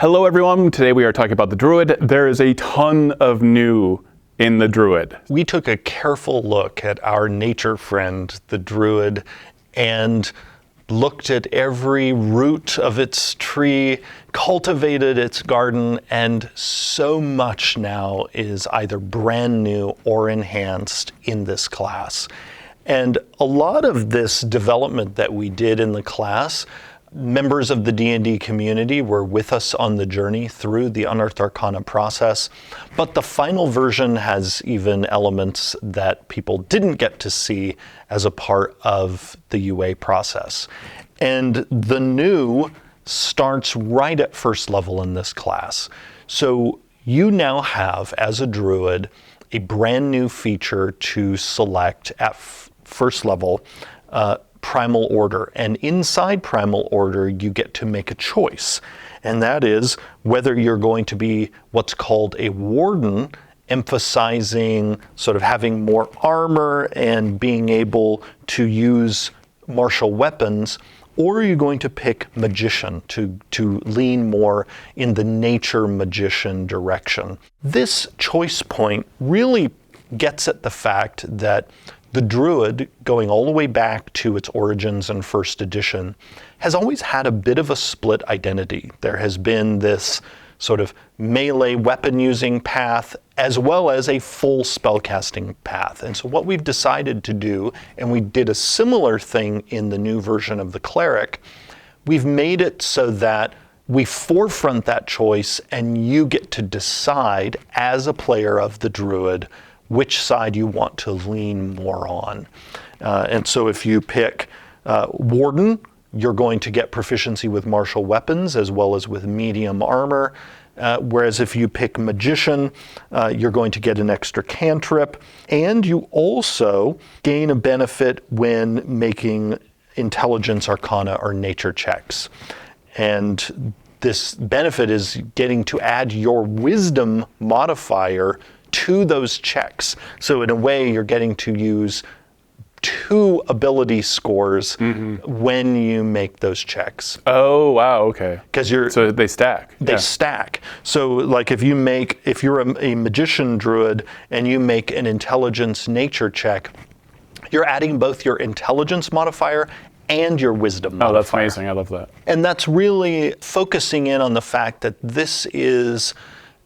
Hello everyone, today we are talking about the Druid. There is a ton of new in the Druid. We took a careful look at our nature friend, the Druid, and looked at every root of its tree, cultivated its garden, and so much now is either brand new or enhanced in this class. And a lot of this development that we did in the class, members of the D&D community were with us on the journey through the Unearthed Arcana process, but the final version has even elements that people didn't get to see as a part of the UA process. And the new starts right at first level in this class. So you now have, as a Druid, a brand new feature to select at first level, Primal Order. And inside Primal Order, you get to make a choice. And that is whether you're going to be what's called a Warden, emphasizing sort of having more armor and being able to use martial weapons, or are you going to pick Magician to lean more in the nature magician direction? This choice point really gets at the fact that the Druid, going all the way back to its origins in first edition, has always had a bit of a split identity. There has been this sort of melee weapon using path as well as a full spellcasting path. And so what we've decided to do, and we did a similar thing in the new version of the Cleric, we've made it so that we forefront that choice and you get to decide as a player of the Druid which side you want to lean more on. And so if you pick Warden, you're going to get proficiency with martial weapons as well as with medium armor. Whereas if you pick Magician, you're going to get an extra cantrip. And you also gain a benefit when making Intelligence, Arcana, or Nature checks. And this benefit is getting to add your Wisdom modifier to those checks. So in a way, you're getting to use 2 ability scores when you make those checks. Oh, wow, okay. So they stack. They stack. So like if you're a Magician Druid and you make an Intelligence Nature check, you're adding both your Intelligence modifier and your Wisdom modifier. Oh, that's amazing. I love that. And that's really focusing in on the fact that this is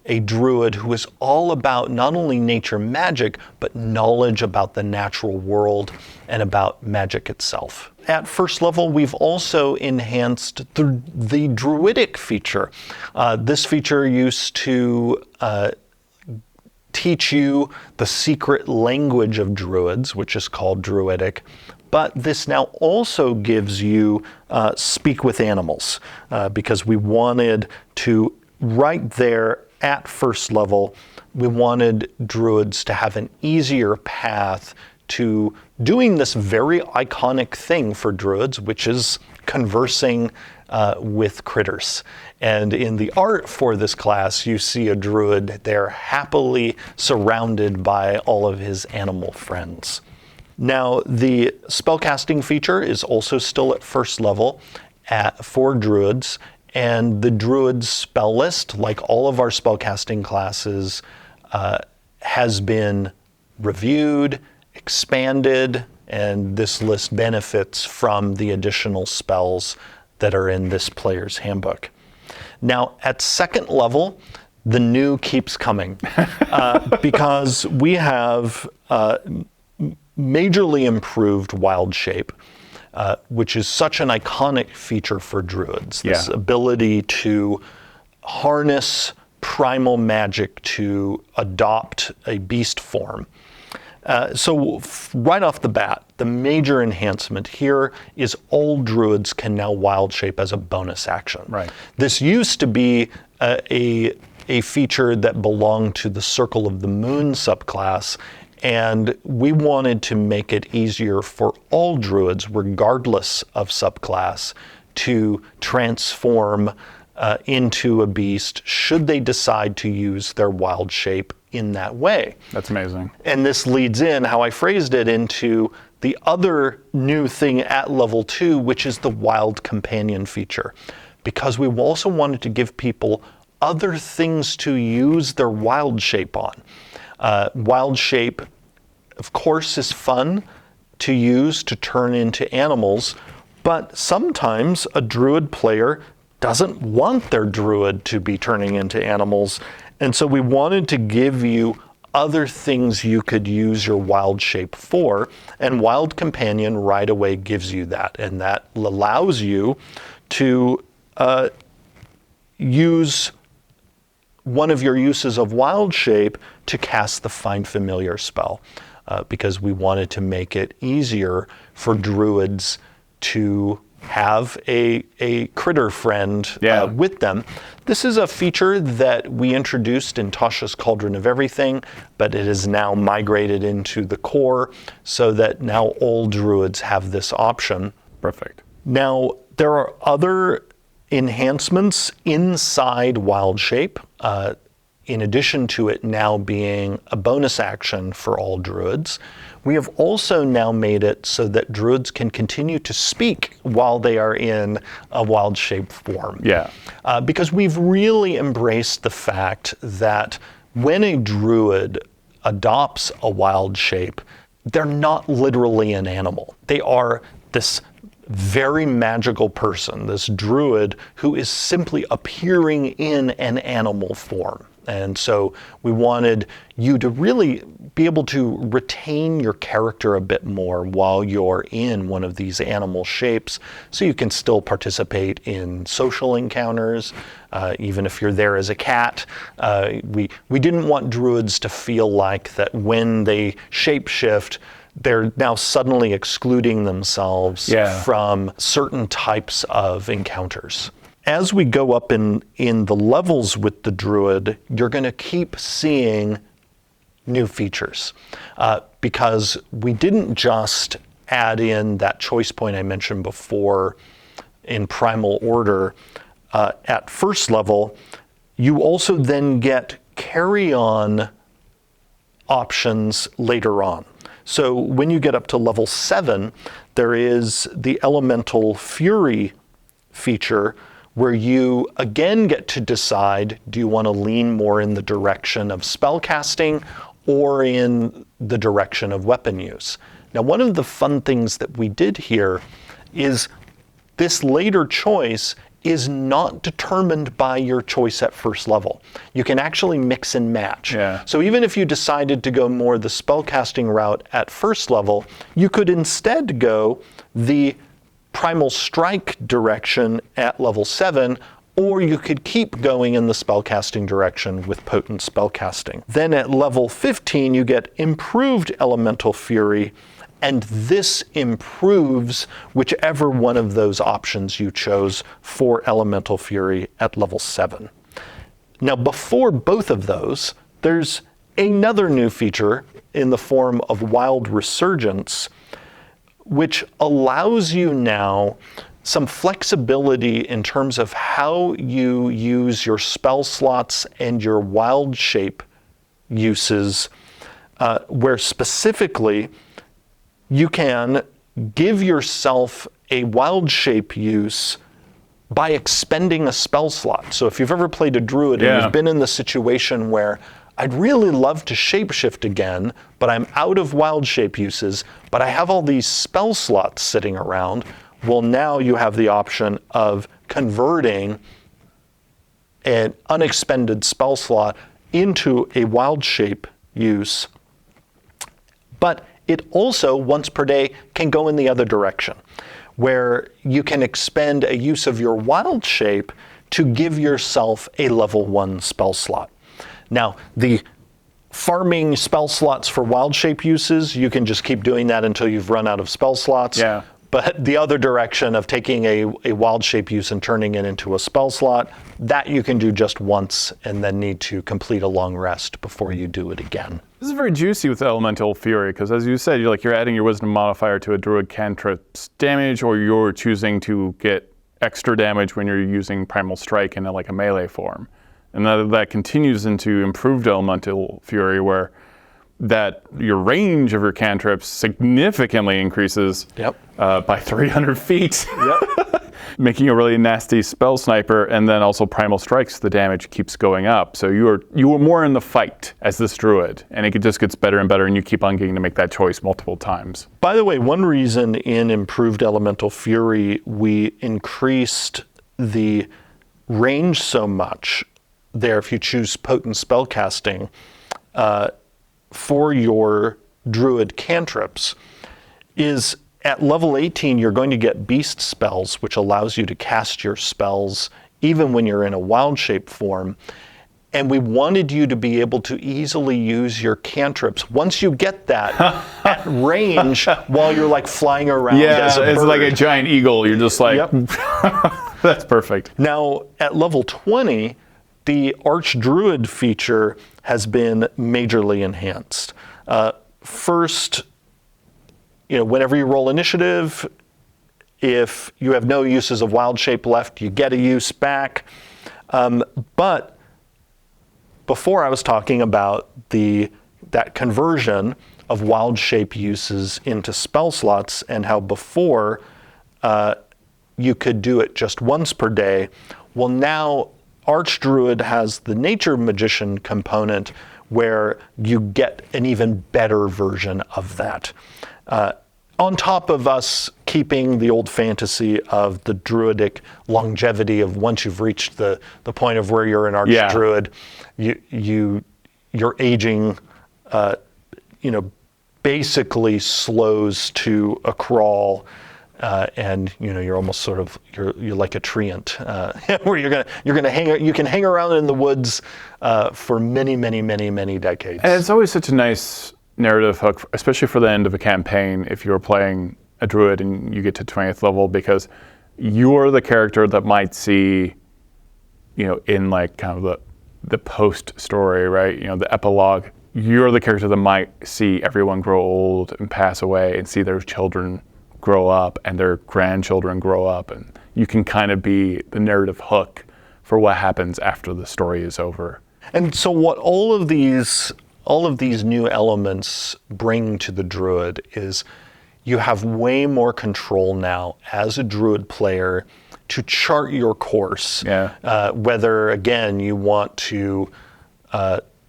a Druid who is all about not only nature magic, but knowledge about the natural world and about magic itself. At first level, we've also enhanced the Druidic feature. This feature used to teach you the secret language of Druids, which is called Druidic. But this now also gives you speak with animals, because we wanted to, right there at first level, we wanted Druids to have an easier path to doing this very iconic thing for Druids, which is conversing with critters. And in the art for this class, you see a Druid there happily surrounded by all of his animal friends. Now, the spellcasting feature is also still at first level for Druids, and the Druid's spell list, like all of our spellcasting classes, has been reviewed, expanded, and this list benefits from the additional spells that are in this player's handbook. Now, at second level, the new keeps coming because we have majorly improved Wild Shape. Which is such an iconic feature for Druids. This ability to harness primal magic to adopt a beast form. So right off the bat, the major enhancement here is all Druids can now Wild Shape as a bonus action. Right. This used to be a feature that belonged to the Circle of the Moon subclass, and we wanted to make it easier for all Druids, regardless of subclass, to transform into a beast should they decide to use their Wild Shape in that way. That's amazing. And this leads in, how I phrased it, into the other new thing at level 2, which is the Wild Companion feature. because we also wanted to give people other things to use their wild shape on. Wild shape, of course, is fun to use to turn into animals, but sometimes a druid player doesn't want their druid to be turning into animals. And so we wanted to give you other things you could use your wild shape for, and Wild Companion right away gives you that, and that allows you to use one of your uses of wild shape to cast the Find Familiar spell, because we wanted to make it easier for druids to have a critter friend with them. This is a feature that we introduced in Tasha's Cauldron of Everything, but it is now migrated into the core so that now all druids have this option. Perfect. Now, there are other enhancements inside Wild Shape, in addition to it now being a bonus action for all druids. We have also now made it so that druids can continue to speak while they are in a wild shape form. Yeah. Because we've really embraced the fact that when a druid adopts a wild shape, they're not literally an animal. They are this very magical person, this druid who is simply appearing in an animal form. And so we wanted you to really be able to retain your character a bit more while you're in one of these animal shapes, so you can still participate in social encounters, even if you're there as a cat. We didn't want druids to feel like that when they shapeshift, they're now suddenly excluding themselves from certain types of encounters. As we go up in the levels with the druid, you're going to keep seeing new features, because we didn't just add in that choice point I mentioned before in primal order at first level. You also then get carry-on options later on. So when you get up to level 7, there is the Elemental Fury feature, where you again get to decide, do you want to lean more in the direction of spellcasting or in the direction of weapon use? Now, one of the fun things that we did here is this later choice is not determined by your choice at first level. You can actually mix and match. Yeah. So even if you decided to go more the spellcasting route at first level, you could instead go the Primal Strike direction at level 7, or you could keep going in the spellcasting direction with Potent Spellcasting. Then at level 15, you get Improved Elemental Fury, and this improves whichever one of those options you chose for Elemental Fury at level 7. Now, before both of those, there's another new feature in the form of Wild Resurgence, which allows you now some flexibility in terms of how you use your spell slots and your wild shape uses, where specifically you can give yourself a wild shape use by expending a spell slot. So if you've ever played a druid and you've been in the situation where I'd really love to shapeshift again, but I'm out of wild shape uses, but I have all these spell slots sitting around. Well, now you have the option of converting an unexpended spell slot into a wild shape use. But it also, once per day, can go in the other direction, where you can expend a use of your wild shape to give yourself a level 1 spell slot. Now, the farming spell slots for wild shape uses, you can just keep doing that until you've run out of spell slots. Yeah. But the other direction of taking a wild shape use and turning it into a spell slot, that you can do just once and then need to complete a long rest before you do it again. This is very juicy with Elemental Fury, because as you said, you're adding your Wisdom modifier to a druid cantrip's damage, or you're choosing to get extra damage when you're using Primal Strike in a melee form. And that continues into Improved Elemental Fury, where that your range of your cantrips significantly increases by 300 feet. making a really nasty spell sniper, and then also primal strikes, the damage keeps going up. So you are more in the fight as this druid, and it just gets better and better, and you keep on getting to make that choice multiple times. By the way, one reason in Improved Elemental Fury we increased the range so much there, if you choose Potent Spellcasting, for your Druid cantrips, is at level 18 you're going to get Beast Spells, which allows you to cast your spells even when you're in a wild shape form. And we wanted you to be able to easily use your cantrips once you get that at range while you're like flying around as a bird. It's like a giant eagle. You're just like, yep. That's perfect. Now, at level 20, the Archdruid feature has been majorly enhanced. First, whenever you roll initiative, if you have no uses of wild shape left, you get a use back. But before I was talking about that conversion of wild shape uses into spell slots, and how before you could do it just once per day. Well, now Archdruid has the Nature Magician component where you get an even better version of that. On top of us keeping the old fantasy of the druidic longevity of once you've reached the point of where you're an Archdruid, your aging, basically slows to a crawl, and you're almost sort of you're like a treant, where you can hang around in the woods for many decades. And it's always such a nice narrative hook, especially for the end of a campaign, if you're playing a druid and you get to 20th level, because you're the character that might see, in like kind of the post story, right? The epilogue. You're the character that might see everyone grow old and pass away, and see their children grow up and their grandchildren grow up, and you can kind of be the narrative hook for what happens after the story is over. And so what all of these new elements bring to the druid is you have way more control now as a druid player to chart your course. Yeah. Whether, again, you want to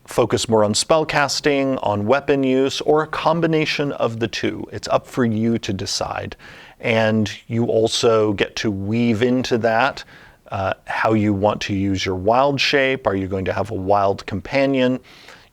focus more on spellcasting, on weapon use, or a combination of the two. It's up for you to decide. And you also get to weave into that how you want to use your wild shape. Are you going to have a wild companion?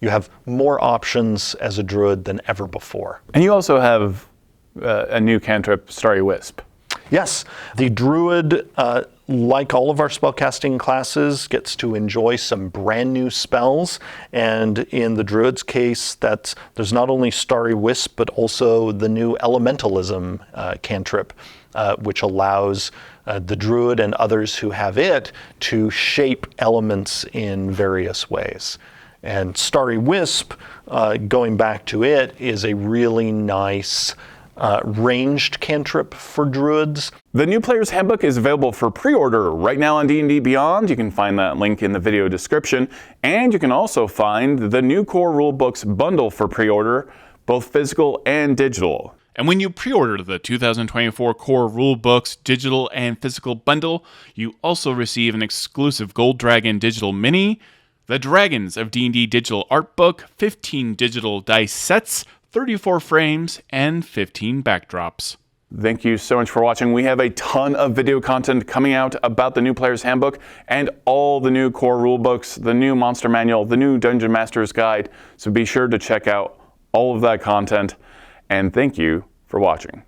You have more options as a druid than ever before. And you also have a new cantrip, Starry Wisp. Yes, the druid, like all of our spellcasting classes, gets to enjoy some brand new spells. And in the druid's case, there's not only Starry Wisp, but also the new Elementalism cantrip, which allows the druid and others who have it to shape elements in various ways. And Starry Wisp, going back to it, is a really nice ranged cantrip for druids. The New Player's Handbook is available for pre-order right now on D&D Beyond. You can find that link in the video description. And you can also find the new Core Rulebooks bundle for pre-order, both physical and digital. And when you pre-order the 2024 Core Rulebooks digital and physical bundle, you also receive an exclusive Gold Dragon digital mini, the Dragons of D&D digital art book, 15 digital dice sets, 34 frames, and 15 backdrops. Thank you so much for watching. We have a ton of video content coming out about the New Player's Handbook and all the new Core Rulebooks, the new Monster Manual, the new Dungeon Master's Guide. So be sure to check out all of that content. And thank you for watching.